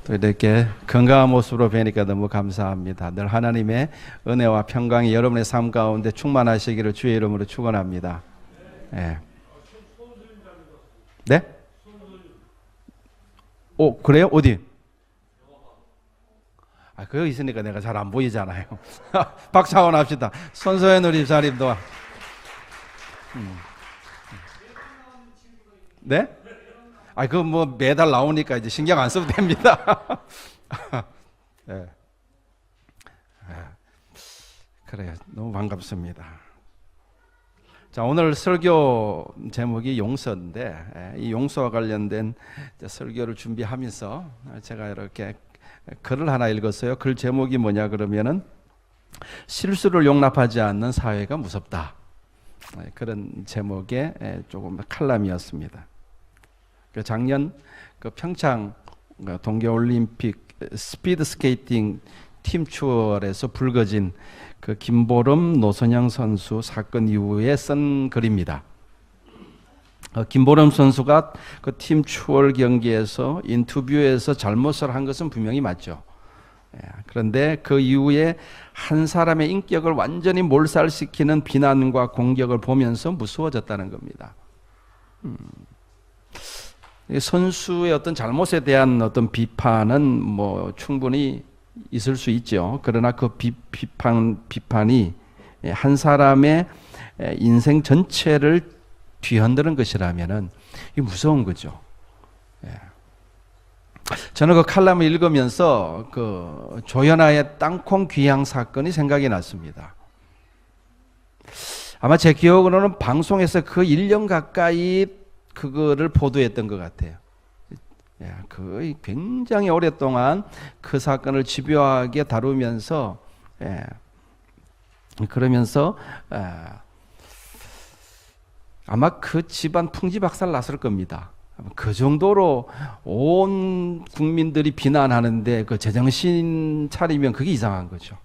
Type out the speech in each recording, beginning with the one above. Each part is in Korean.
또 이렇게 건강한 모습으로 뵈니까 너무 감사합니다. 늘 하나님의 은혜와 평강이 여러분의 삶 가운데 충만하시기를 주의 이름으로 축원합니다. 네. 네? 오, 그래요? 어디? 그거 있으니까 내가 잘 안 보이잖아요. 박수 한번 합시다. 손소연 우리 집사님도. 네? 그거 뭐 매달 나오니까 이제 신경 안 써도 됩니다. 네. 그래요. 너무 반갑습니다. 자, 오늘 설교 제목이 용서인데, 이 용서와 관련된 설교를 준비하면서 제가 이렇게 글을 하나 읽었어요. 글 제목이 뭐냐 그러면은 실수를 용납하지 않는 사회가 무섭다. 그런 제목의 조금 칼럼이었습니다. 작년 평창 동계올림픽 스피드 스케이팅 팀 추월에서 불거진 김보름 노선영 선수 사건 이후에 쓴 글입니다. 김보름 선수가 팀 추월 경기에서 인터뷰에서 잘못을 한 것은 분명히 맞죠. 그런데 그 이후에 한 사람의 인격을 완전히 몰살시키는 비난과 공격을 보면서 무서워졌다는 겁니다. 선수의 어떤 잘못에 대한 어떤 비판은 뭐 충분히 있을 수 있죠. 그러나 그 비판이 한 사람의 인생 전체를 뒤흔드는 것이라면은 이게 무서운 거죠. 저는 그 칼럼을 읽으면서 그 조현아의 땅콩 귀향 사건이 생각이 났습니다. 아마 제 기억으로는 방송에서 그 1년 가까이 그거를 보도했던 것 같아요. 거의 굉장히 오랫동안 그 사건을 집요하게 다루면서 그러면서 아마 그 집안 풍지박살 났을 겁니다. 그 정도로 온 국민들이 비난하는데 그 제정신 차리면 그게 이상한 거죠.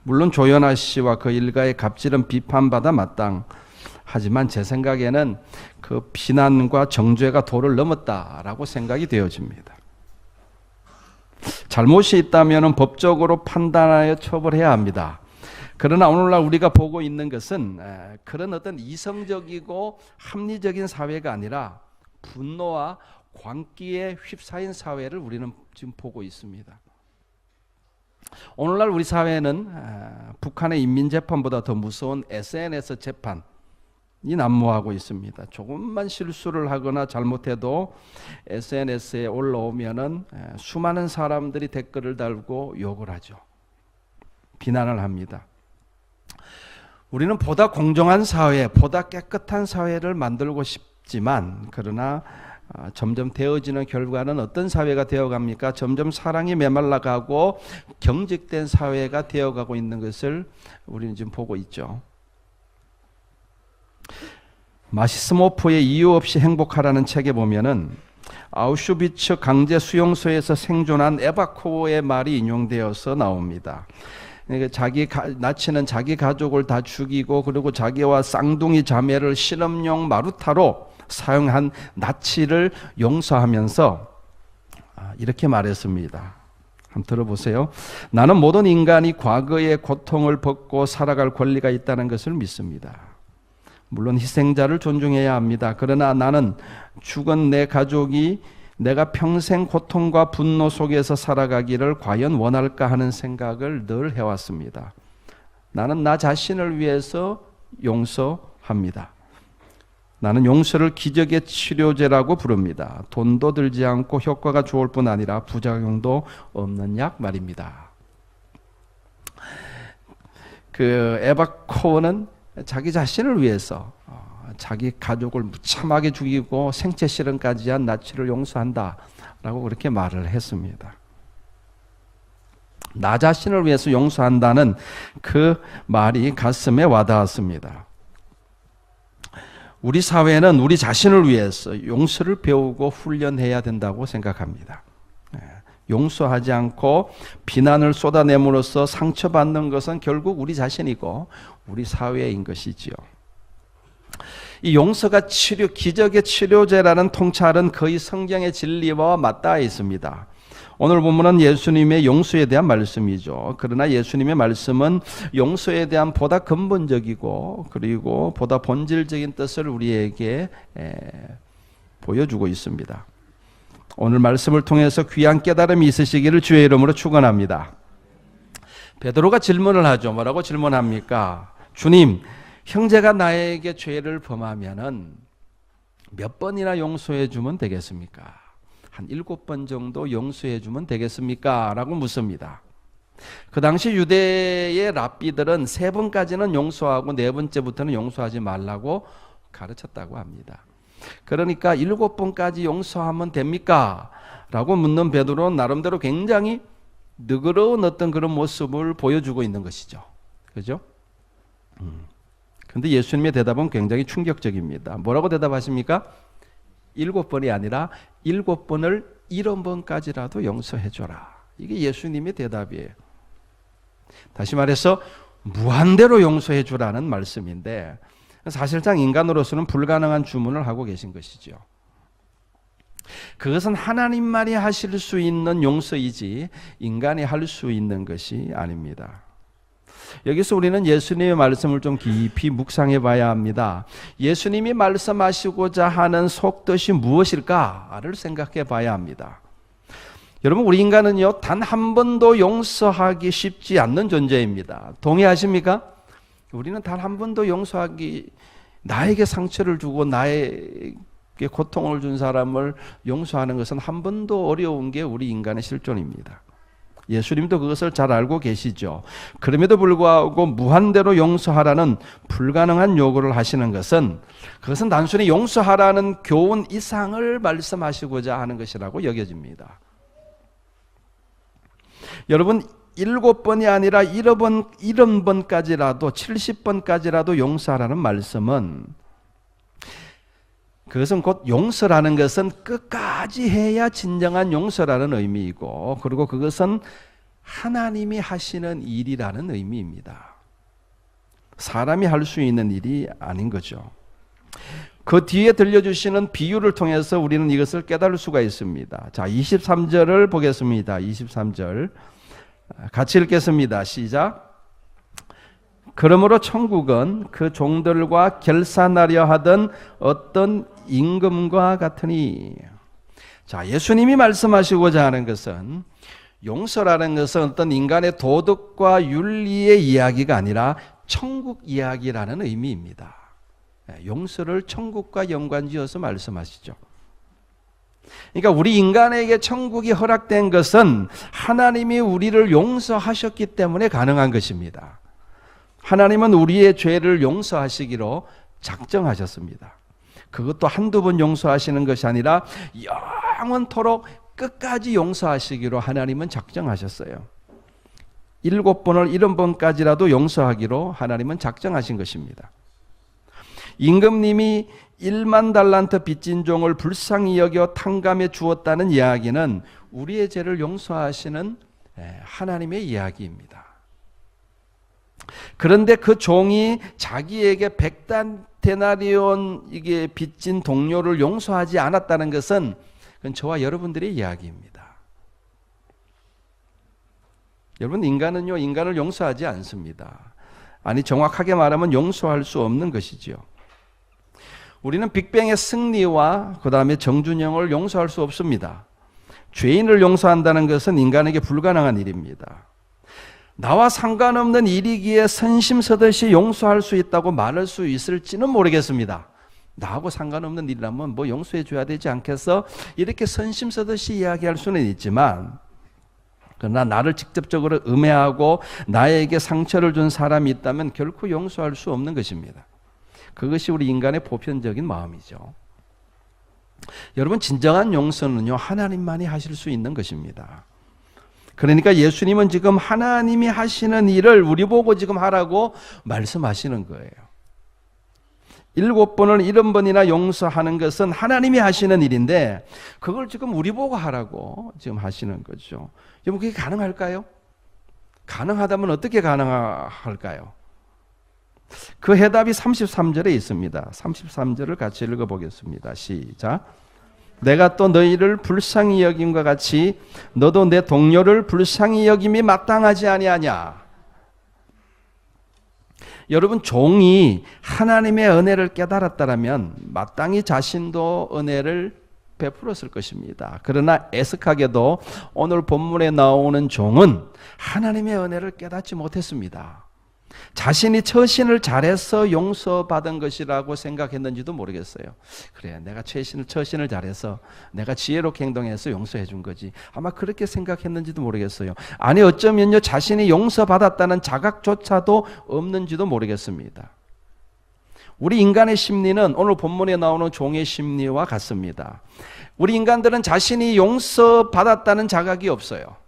물론 조현아 씨와 그 일가의 갑질은 비판받아 마땅하지만 제 생각에는 그 비난과 정죄가 도를 넘었다라고 생각이 되어집니다. 잘못이 있다면 법적으로 판단하여 처벌해야 합니다. 그러나 오늘날 우리가 보고 있는 것은 그런 어떤 이성적이고 합리적인 사회가 아니라 분노와 광기에 휩싸인 사회를 우리는 지금 보고 있습니다. 오늘날 우리 사회는 북한의 인민재판보다 더 무서운 SNS 재판이 난무하고 있습니다. 조금만 실수를 하거나 잘못해도 SNS에 올라오면은 수많은 사람들이 댓글을 달고 욕을 하죠. 비난을 합니다. 우리는 보다 공정한 사회, 보다 깨끗한 사회를 만들고 싶지만 그러나 점점 되어지는 결과는 어떤 사회가 되어갑니까? 점점 사랑이 메말라가고 경직된 사회가 되어가고 있는 것을 우리는 지금 보고 있죠. 마시스모프의 이유 없이 행복하라는 책에 보면은 아우슈비츠 강제 수용소에서 생존한 에바코의 말이 인용되어서 나옵니다. 그러니까 나치는 자기 가족을 다 죽이고 그리고 자기와 쌍둥이 자매를 실험용 마루타로 사용한 나치를 용서하면서 이렇게 말했습니다. 한번 들어보세요. 나는 모든 인간이 과거의 고통을 벗고 살아갈 권리가 있다는 것을 믿습니다. 물론 희생자를 존중해야 합니다. 그러나 나는 죽은 내 가족이 내가 평생 고통과 분노 속에서 살아가기를 과연 원할까 하는 생각을 늘 해왔습니다. 나는 나 자신을 위해서 용서합니다. 나는 용서를 기적의 치료제라고 부릅니다. 돈도 들지 않고 효과가 좋을 뿐 아니라 부작용도 없는 약 말입니다. 그 에바 코어는 자기 자신을 위해서 자기 가족을 무참하게 죽이고 생체 실험까지 한 나치를 용서한다라고 그렇게 말을 했습니다. 나 자신을 위해서 용서한다는 그 말이 가슴에 와닿았습니다. 우리 사회는 우리 자신을 위해서 용서를 배우고 훈련해야 된다고 생각합니다. 용서하지 않고 비난을 쏟아냄으로써 상처받는 것은 결국 우리 자신이고 우리 사회인 것이지요. 이 용서가 기적의 치료제라는 통찰은 거의 성경의 진리와 맞닿아 있습니다. 오늘 본문은 예수님의 용서에 대한 말씀이죠. 그러나 예수님의 말씀은 용서에 대한 보다 근본적이고 그리고 보다 본질적인 뜻을 우리에게 보여주고 있습니다. 오늘 말씀을 통해서 귀한 깨달음이 있으시기를 주의 이름으로 축원합니다. 베드로가 질문을 하죠. 뭐라고 질문합니까? 주님, 형제가 나에게 죄를 범하면은 몇 번이나 용서해 주면 되겠습니까? 한 7번 정도 용서해 주면 되겠습니까? 라고 묻습니다. 그 당시 유대의 랍비들은 3번까지는 용서하고 4번째부터는 용서하지 말라고 가르쳤다고 합니다. 그러니까 7번까지 용서하면 됩니까? 라고 묻는 베드로는 나름대로 굉장히 너그러운 어떤 그런 모습을 보여주고 있는 것이죠. 그죠? 근데 예수님의 대답은 굉장히 충격적입니다. 뭐라고 대답하십니까? 7번이 아니라 7번을 70번까지라도 용서해줘라. 이게 예수님의 대답이에요. 다시 말해서 무한대로 용서해주라는 말씀인데 사실상 인간으로서는 불가능한 주문을 하고 계신 것이죠. 그것은 하나님만이 하실 수 있는 용서이지 인간이 할 수 있는 것이 아닙니다. 여기서 우리는 예수님의 말씀을 좀 깊이 묵상해 봐야 합니다. 예수님이 말씀하시고자 하는 속뜻이 무엇일까를 생각해 봐야 합니다. 여러분, 우리 인간은요, 단 한 번도 용서하기 쉽지 않는 존재입니다. 동의하십니까? 우리는 단 한 번도 용서하기, 나에게 상처를 주고 나에게 고통을 준 사람을 용서하는 것은 한 번도 어려운 게 우리 인간의 실존입니다. 예수님도 그것을 잘 알고 계시죠. 그럼에도 불구하고 무한대로 용서하라는 불가능한 요구를 하시는 것은 그것은 단순히 용서하라는 교훈 이상을 말씀하시고자 하는 것이라고 여겨집니다. 여러분, 7번이 아니라 70번까지라도 70번까지라도 용서하라는 말씀은 그것은 곧 용서라는 것은 끝까지 해야 진정한 용서라는 의미이고 그리고 그것은 하나님이 하시는 일이라는 의미입니다. 사람이 할 수 있는 일이 아닌 거죠. 그 뒤에 들려주시는 비유를 통해서 우리는 이것을 깨달을 수가 있습니다. 자, 23절을 보겠습니다. 23절 같이 읽겠습니다. 시작. 그러므로 천국은 그 종들과 결산하려 하던 어떤 임금과 같으니. 자, 예수님이 말씀하시고자 하는 것은 용서라는 것은 어떤 인간의 도덕과 윤리의 이야기가 아니라 천국 이야기라는 의미입니다. 용서를 천국과 연관지어서 말씀하시죠. 그러니까 우리 인간에게 천국이 허락된 것은 하나님이 우리를 용서하셨기 때문에 가능한 것입니다. 하나님은 우리의 죄를 용서하시기로 작정하셨습니다. 그것도 한두 번 용서하시는 것이 아니라 영원토록 끝까지 용서하시기로 하나님은 작정하셨어요. 7번을 70번까지라도 용서하기로 하나님은 작정하신 것입니다. 임금님이 1만 달란트 빚진 종을 불쌍히 여겨 탕감해 주었다는 이야기는 우리의 죄를 용서하시는 하나님의 이야기입니다. 그런데 그 종이 자기에게 100데나리온 이게 빚진 동료를 용서하지 않았다는 것은 그건 저와 여러분들의 이야기입니다. 여러분, 인간은요, 인간을 용서하지 않습니다. 아니, 정확하게 말하면 용서할 수 없는 것이죠. 우리는 빅뱅의 승리와 그 다음에 정준영을 용서할 수 없습니다. 죄인을 용서한다는 것은 인간에게 불가능한 일입니다. 나와 상관없는 일이기에 선심서듯이 용서할 수 있다고 말할 수 있을지는 모르겠습니다. 나하고 상관없는 일이라면 뭐 용서해 줘야 되지 않겠어? 이렇게 선심서듯이 이야기할 수는 있지만 그러나 나를 직접적으로 음해하고 나에게 상처를 준 사람이 있다면 결코 용서할 수 없는 것입니다. 그것이 우리 인간의 보편적인 마음이죠. 여러분, 진정한 용서는요, 하나님만이 하실 수 있는 것입니다. 그러니까 예수님은 지금 하나님이 하시는 일을 우리 보고 지금 하라고 말씀하시는 거예요. 7번을 70번이나 용서하는 것은 하나님이 하시는 일인데 그걸 지금 우리 보고 하라고 지금 하시는 거죠. 여러분, 그게 가능할까요? 가능하다면 어떻게 가능할까요? 그 해답이 33절에 있습니다. 33절을 같이 읽어보겠습니다. 시작. 내가 또 너희를 불쌍히 여김과 같이 너도 내 동료를 불쌍히 여김이 마땅하지 아니하냐. 여러분, 종이 하나님의 은혜를 깨달았다면 마땅히 자신도 은혜를 베풀었을 것입니다. 그러나 애석하게도 오늘 본문에 나오는 종은 하나님의 은혜를 깨닫지 못했습니다. 자신이 처신을 잘해서 용서받은 것이라고 생각했는지도 모르겠어요. 그래, 내가 처신을 잘해서 내가 지혜롭게 행동해서 용서해 준 거지. 아마 그렇게 생각했는지도 모르겠어요. 아니, 어쩌면요, 자신이 용서받았다는 자각조차도 없는지도 모르겠습니다. 우리 인간의 심리는 오늘 본문에 나오는 종의 심리와 같습니다. 우리 인간들은 자신이 용서받았다는 자각이 없어요.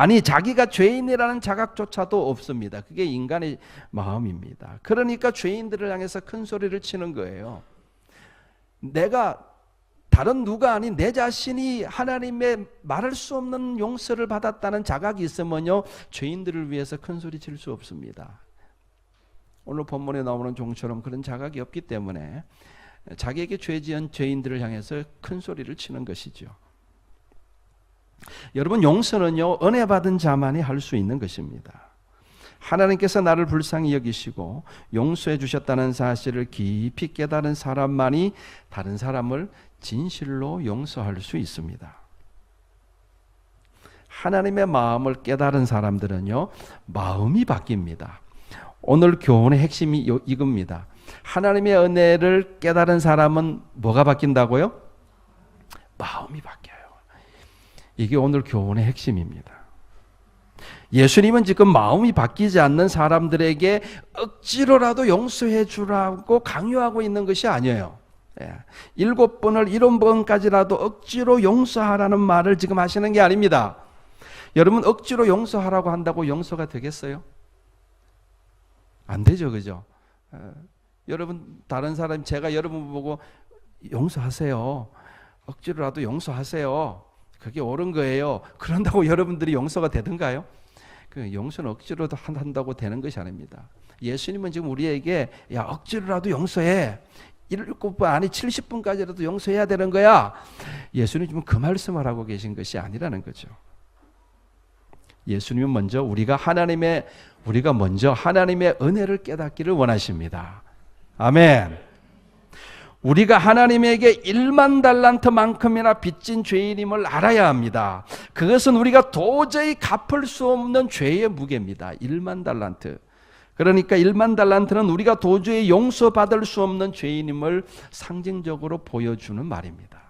아니, 자기가 죄인이라는 자각조차도 없습니다. 그게 인간의 마음입니다. 그러니까 죄인들을 향해서 큰 소리를 치는 거예요. 내가 다른 누가 아닌 내 자신이 하나님의 말할 수 없는 용서를 받았다는 자각이 있으면요, 죄인들을 위해서 큰 소리 칠 수 없습니다. 오늘 본문에 나오는 종처럼 그런 자각이 없기 때문에 자기에게 죄 지은 죄인들을 향해서 큰 소리를 치는 것이죠. 여러분, 용서는요, 은혜 받은 자만이 할 수 있는 것입니다. 하나님께서 나를 불쌍히 여기시고 용서해 주셨다는 사실을 깊이 깨달은 사람만이 다른 사람을 진실로 용서할 수 있습니다. 하나님의 마음을 깨달은 사람들은요, 마음이 바뀝니다. 오늘 교훈의 핵심이 이겁니다. 하나님의 은혜를 깨달은 사람은 뭐가 바뀐다고요? 마음이 바뀌어요. 이게 오늘 교훈의 핵심입니다. 예수님은 지금 마음이 바뀌지 않는 사람들에게 억지로라도 용서해 주라고 강요하고 있는 것이 아니에요. 7번을 70번까지라도 억지로 용서하라는 말을 지금 하시는 게 아닙니다. 여러분, 억지로 용서하라고 한다고 용서가 되겠어요? 안 되죠, 그죠? 여러분, 다른 사람, 제가 여러분 보고 용서하세요, 억지로라도 용서하세요, 그게 옳은 거예요, 그런다고 여러분들이 용서가 되던가요? 그 용서는 억지로도 한다고 되는 것이 아닙니다. 예수님은 지금 우리에게 야, 억지로라도 용서해, 7번 아니 70번까지라도 용서해야 되는 거야, 예수님 지금 그 말씀을 하고 계신 것이 아니라는 거죠. 예수님은 우리가 먼저 하나님의 은혜를 깨닫기를 원하십니다. 아멘. 우리가 하나님에게 1만 달란트만큼이나 빚진 죄인임을 알아야 합니다. 그것은 우리가 도저히 갚을 수 없는 죄의 무게입니다. 1만 달란트. 그러니까 1만 달란트는 우리가 도저히 용서받을 수 없는 죄인임을 상징적으로 보여주는 말입니다.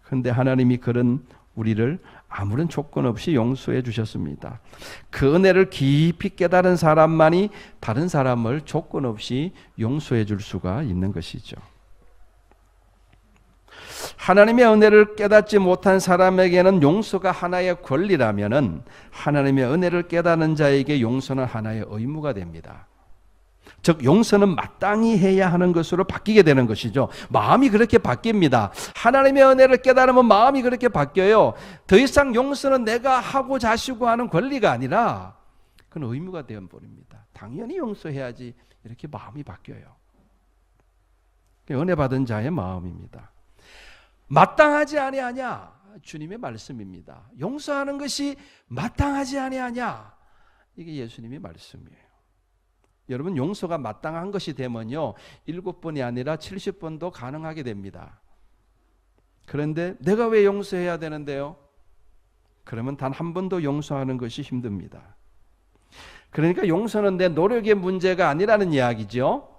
그런데 하나님이 그런 우리를 아무런 조건 없이 용서해 주셨습니다. 그 은혜를 깊이 깨달은 사람만이 다른 사람을 조건 없이 용서해 줄 수가 있는 것이죠. 하나님의 은혜를 깨닫지 못한 사람에게는 용서가 하나의 권리라면은 하나님의 은혜를 깨닫는 자에게 용서는 하나의 의무가 됩니다. 즉, 용서는 마땅히 해야 하는 것으로 바뀌게 되는 것이죠. 마음이 그렇게 바뀝니다. 하나님의 은혜를 깨달으면 마음이 그렇게 바뀌어요. 더 이상 용서는 내가 하고 자시고 하는 권리가 아니라 그건 의무가 되어버립니다. 당연히 용서해야지, 이렇게 마음이 바뀌어요. 은혜 받은 자의 마음입니다. 마땅하지 아니하냐, 주님의 말씀입니다. 용서하는 것이 마땅하지 아니하냐, 이게 예수님의 말씀이에요. 여러분, 용서가 마땅한 것이 되면요, 7번이 아니라 70번도 가능하게 됩니다. 그런데 내가 왜 용서해야 되는데요? 그러면 단 한 번도 용서하는 것이 힘듭니다. 그러니까 용서는 내 노력의 문제가 아니라는 이야기죠.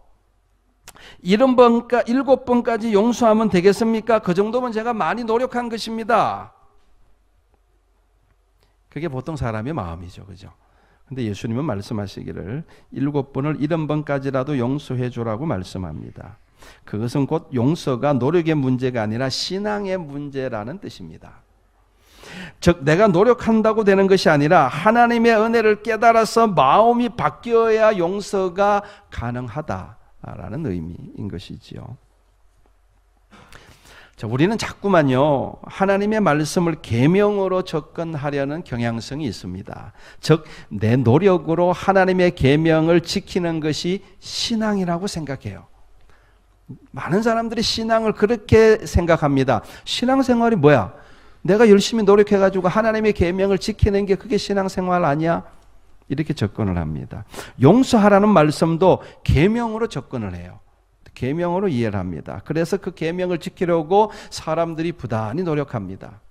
7번까지 용서하면 되겠습니까? 그 정도면 제가 많이 노력한 것입니다. 그게 보통 사람의 마음이죠, 그죠? 근데 예수님은 말씀하시기를 7번을 70번까지라도 용서해 주라고 말씀합니다. 그것은 곧 용서가 노력의 문제가 아니라 신앙의 문제라는 뜻입니다. 즉, 내가 노력한다고 되는 것이 아니라 하나님의 은혜를 깨달아서 마음이 바뀌어야 용서가 가능하다라는 의미인 것이지요. 자, 우리는 자꾸만요 하나님의 말씀을 계명으로 접근하려는 경향성이 있습니다. 즉 내 노력으로 하나님의 계명을 지키는 것이 신앙이라고 생각해요. 많은 사람들이 신앙을 그렇게 생각합니다. 신앙생활이 뭐야? 내가 열심히 노력해가지고 하나님의 계명을 지키는 게 그게 신앙생활 아니야? 이렇게 접근을 합니다. 용서하라는 말씀도 계명으로 접근을 해요. 계명으로 이해를 합니다. 그래서 그 계명을 지키려고 사람들이 부단히 노력합니다.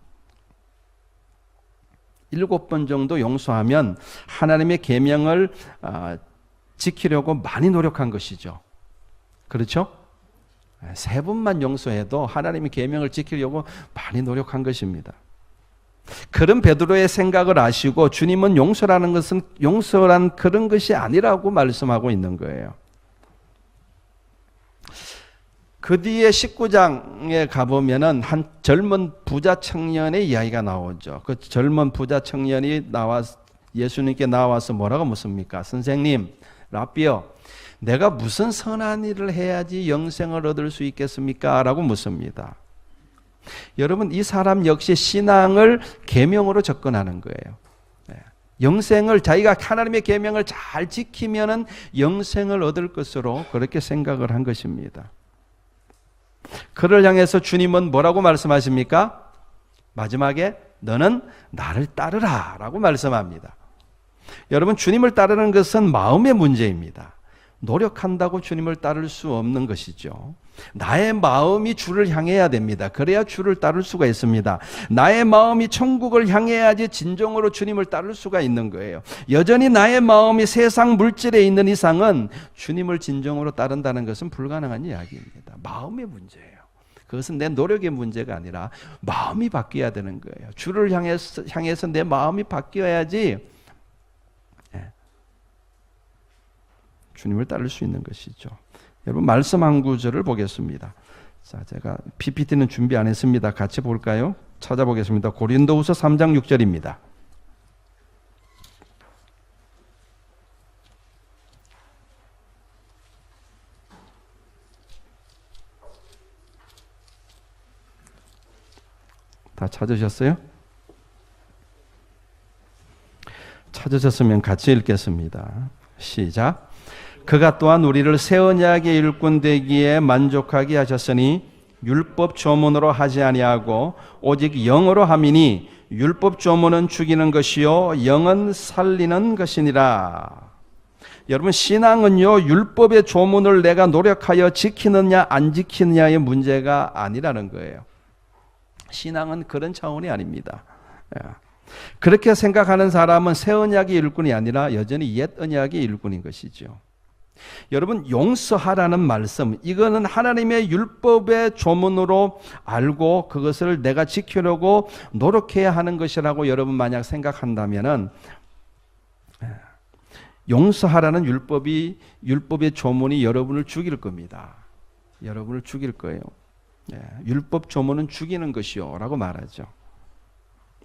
7번 정도 용서하면 하나님의 계명을 지키려고 많이 노력한 것이죠. 그렇죠? 3번만 용서해도 하나님의 계명을 지키려고 많이 노력한 것입니다. 그런 베드로의 생각을 아시고 주님은 용서라는 것은 용서란 그런 것이 아니라고 말씀하고 있는 거예요. 그 뒤에 19장에 가보면은 한 젊은 부자 청년의 이야기가 나오죠. 그 젊은 부자 청년이 예수님께 나와서 뭐라고 묻습니까? 선생님, 라비요, 내가 무슨 선한 일을 해야지 영생을 얻을 수 있겠습니까? 라고 묻습니다. 여러분, 이 사람 역시 신앙을 계명으로 접근하는 거예요. 영생을 자기가 하나님의 계명을 잘 지키면은 영생을 얻을 것으로 그렇게 생각을 한 것입니다. 그를 향해서 주님은 뭐라고 말씀하십니까? 마지막에 너는 나를 따르라 라고 말씀합니다. 여러분, 주님을 따르는 것은 마음의 문제입니다. 노력한다고 주님을 따를 수 없는 것이죠. 나의 마음이 주를 향해야 됩니다. 그래야 주를 따를 수가 있습니다. 나의 마음이 천국을 향해야지 진정으로 주님을 따를 수가 있는 거예요. 여전히 나의 마음이 세상 물질에 있는 이상은 주님을 진정으로 따른다는 것은 불가능한 이야기입니다. 마음의 문제예요. 그것은 내 노력의 문제가 아니라 마음이 바뀌어야 되는 거예요. 주를 향해서 내 마음이 바뀌어야지 주님을 따를 수 있는 것이죠. 여러분, 말씀 한 구절을 보겠습니다. 자, 제가 PPT는 준비 안 했습니다. 같이 볼까요? 찾아보겠습니다. 고린도후서 3장 6절입니다. 다 찾으셨어요? 찾으셨으면 같이 읽겠습니다. 시작. 그가 또한 우리를 새 언약의 일꾼 되기에 만족하게 하셨으니 율법 조문으로 하지 아니하고 오직 영으로 함이니 율법 조문은 죽이는 것이요 영은 살리는 것이니라. 여러분, 신앙은요 율법의 조문을 내가 노력하여 지키느냐 안 지키느냐의 문제가 아니라는 거예요. 신앙은 그런 차원이 아닙니다. 그렇게 생각하는 사람은 새 언약의 일꾼이 아니라 여전히 옛 언약의 일꾼인 것이죠. 여러분, 용서하라는 말씀, 이거는 하나님의 율법의 조문으로 알고 그것을 내가 지키려고 노력해야 하는 것이라고 여러분 만약 생각한다면은 용서하라는 율법의 조문이 여러분을 죽일 겁니다. 여러분을 죽일 거예요. 율법 조문은 죽이는 것이요 라고 말하죠.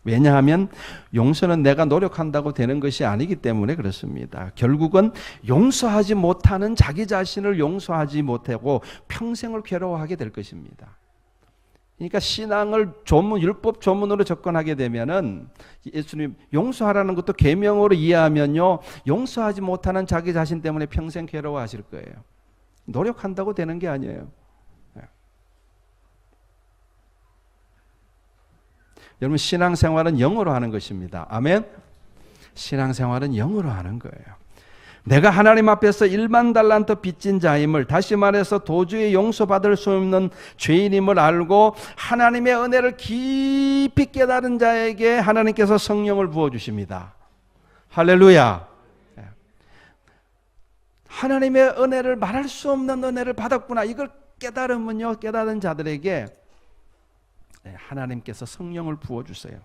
왜냐하면 용서는 내가 노력한다고 되는 것이 아니기 때문에 그렇습니다. 결국은 용서하지 못하는 자기 자신을 용서하지 못하고 평생을 괴로워하게 될 것입니다. 그러니까 신앙을 율법 조문으로 접근하게 되면은 예수님 용서하라는 것도 계명으로 이해하면요 용서하지 못하는 자기 자신 때문에 평생 괴로워하실 거예요. 노력한다고 되는 게 아니에요. 여러분, 신앙생활은 영으로 하는 것입니다. 아멘? 신앙생활은 영으로 하는 거예요. 내가 하나님 앞에서 1만 달란트 빚진 자임을, 다시 말해서 도저히 용서받을 수 없는 죄인임을 알고 하나님의 은혜를 깊이 깨달은 자에게 하나님께서 성령을 부어주십니다. 할렐루야. 하나님의 은혜를 말할 수 없는 은혜를 받았구나, 이걸 깨달으면요 깨달은 자들에게 하나님께서 성령을 부어주세요.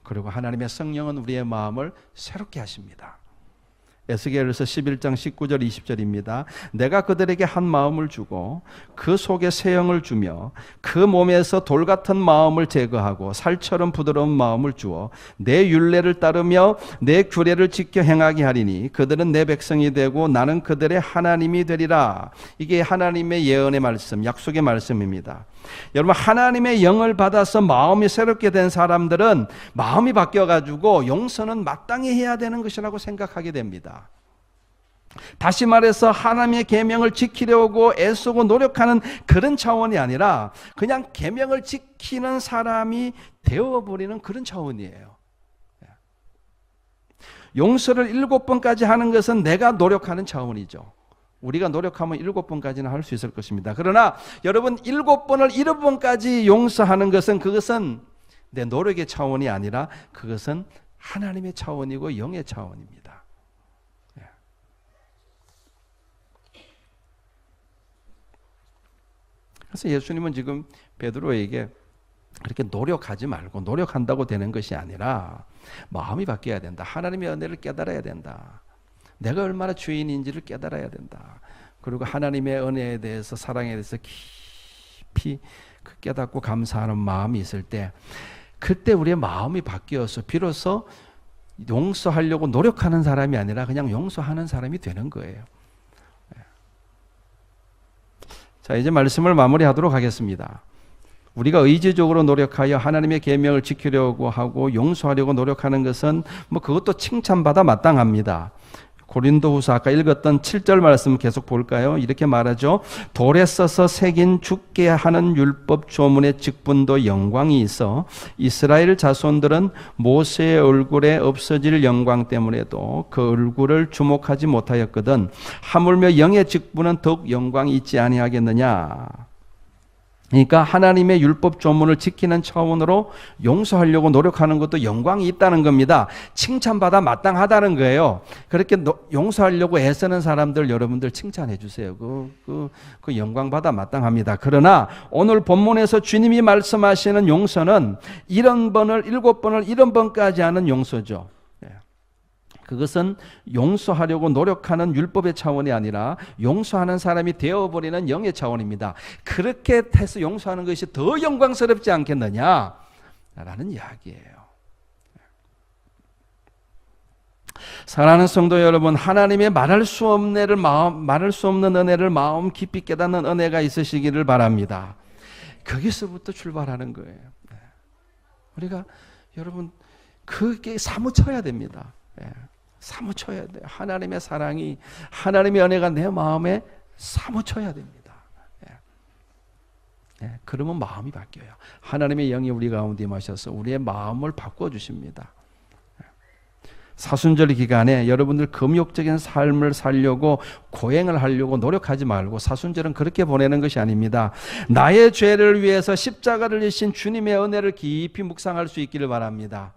그리고 하나님의 성령은 우리의 마음을 새롭게 하십니다. 에스겔서 11장 19절 20절입니다. 내가 그들에게 한 마음을 주고 그 속에 새 영을 주며 그 몸에서 돌 같은 마음을 제거하고 살처럼 부드러운 마음을 주어 내 율례를 따르며 내 규례를 지켜 행하게 하리니 그들은 내 백성이 되고 나는 그들의 하나님이 되리라. 이게 하나님의 예언의 말씀, 약속의 말씀입니다. 여러분, 하나님의 영을 받아서 마음이 새롭게 된 사람들은 마음이 바뀌어가지고 용서는 마땅히 해야 되는 것이라고 생각하게 됩니다. 다시 말해서 하나님의 계명을 지키려고 애쓰고 노력하는 그런 차원이 아니라 그냥 계명을 지키는 사람이 되어버리는 그런 차원이에요. 용서를 7번까지 하는 것은 내가 노력하는 차원이죠. 우리가 노력하면 7번까지는 할 수 있을 것입니다. 그러나 여러분, 7번을 7번까지 용서하는 것은 그것은 내 노력의 차원이 아니라 그것은 하나님의 차원이고 영의 차원입니다. 그래서 예수님은 지금 베드로에게 그렇게 노력하지 말고, 노력한다고 되는 것이 아니라 마음이 바뀌어야 된다. 하나님의 은혜를 깨달아야 된다. 내가 얼마나 죄인인지를 깨달아야 된다. 그리고 하나님의 은혜에 대해서, 사랑에 대해서 깊이 깨닫고 감사하는 마음이 있을 때, 그때 우리의 마음이 바뀌어서 비로소 용서하려고 노력하는 사람이 아니라 그냥 용서하는 사람이 되는 거예요. 자, 이제 말씀을 마무리하도록 하겠습니다. 우리가 의지적으로 노력하여 하나님의 계명을 지키려고 하고 용서하려고 노력하는 것은 그것도 칭찬받아 마땅합니다. 고린도후서 아까 읽었던 7절 말씀 계속 볼까요? 이렇게 말하죠. 돌에 써서 새긴 죽게 하는 율법 조문의 직분도 영광이 있어 이스라엘 자손들은 모세의 얼굴에 없어질 영광 때문에도 그 얼굴을 주목하지 못하였거든 하물며 영의 직분은 더욱 영광이 있지 아니하겠느냐. 그러니까 하나님의 율법 조문을 지키는 차원으로 용서하려고 노력하는 것도 영광이 있다는 겁니다. 칭찬받아 마땅하다는 거예요. 그렇게 용서하려고 애쓰는 사람들 여러분들 칭찬해 주세요. 그 영광받아 마땅합니다. 그러나 오늘 본문에서 주님이 말씀하시는 용서는 70번을 70번까지 하는 용서죠. 그것은 용서하려고 노력하는 율법의 차원이 아니라 용서하는 사람이 되어버리는 영의 차원입니다. 그렇게 해서 용서하는 것이 더 영광스럽지 않겠느냐 라는 이야기예요. 사랑하는 성도 여러분, 하나님의 말할 수 없는 은혜를 마음 깊이 깨닫는 은혜가 있으시기를 바랍니다. 거기서부터 출발하는 거예요. 우리가 여러분 그게 사무쳐야 됩니다. 사무쳐야 돼요. 하나님의 사랑이, 하나님의 은혜가 내 마음에 사무쳐야 됩니다. 그러면 마음이 바뀌어요. 하나님의 영이 우리 가운데 임하셔서 우리의 마음을 바꿔주십니다. 사순절 기간에 여러분들 금욕적인 삶을 살려고 고행을 하려고 노력하지 말고, 사순절은 그렇게 보내는 것이 아닙니다. 나의 죄를 위해서 십자가를 지신 주님의 은혜를 깊이 묵상할 수 있기를 바랍니다.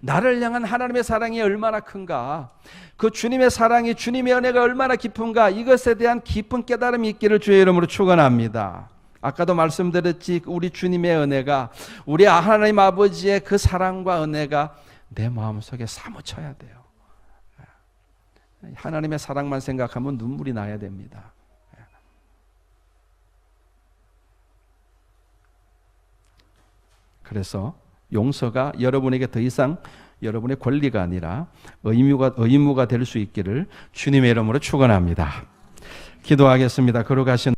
나를 향한 하나님의 사랑이 얼마나 큰가, 그 주님의 사랑이, 주님의 은혜가 얼마나 깊은가, 이것에 대한 깊은 깨달음이 있기를 주의 이름으로 축원합니다. 아까도 말씀드렸지, 우리 주님의 은혜가, 우리 하나님 아버지의 그 사랑과 은혜가 내 마음속에 사무쳐야 돼요. 하나님의 사랑만 생각하면 눈물이 나야 됩니다. 그래서 용서가 여러분에게 더 이상 여러분의 권리가 아니라 의무가 될 수 있기를 주님의 이름으로 축원합니다. 기도하겠습니다. 걸어가신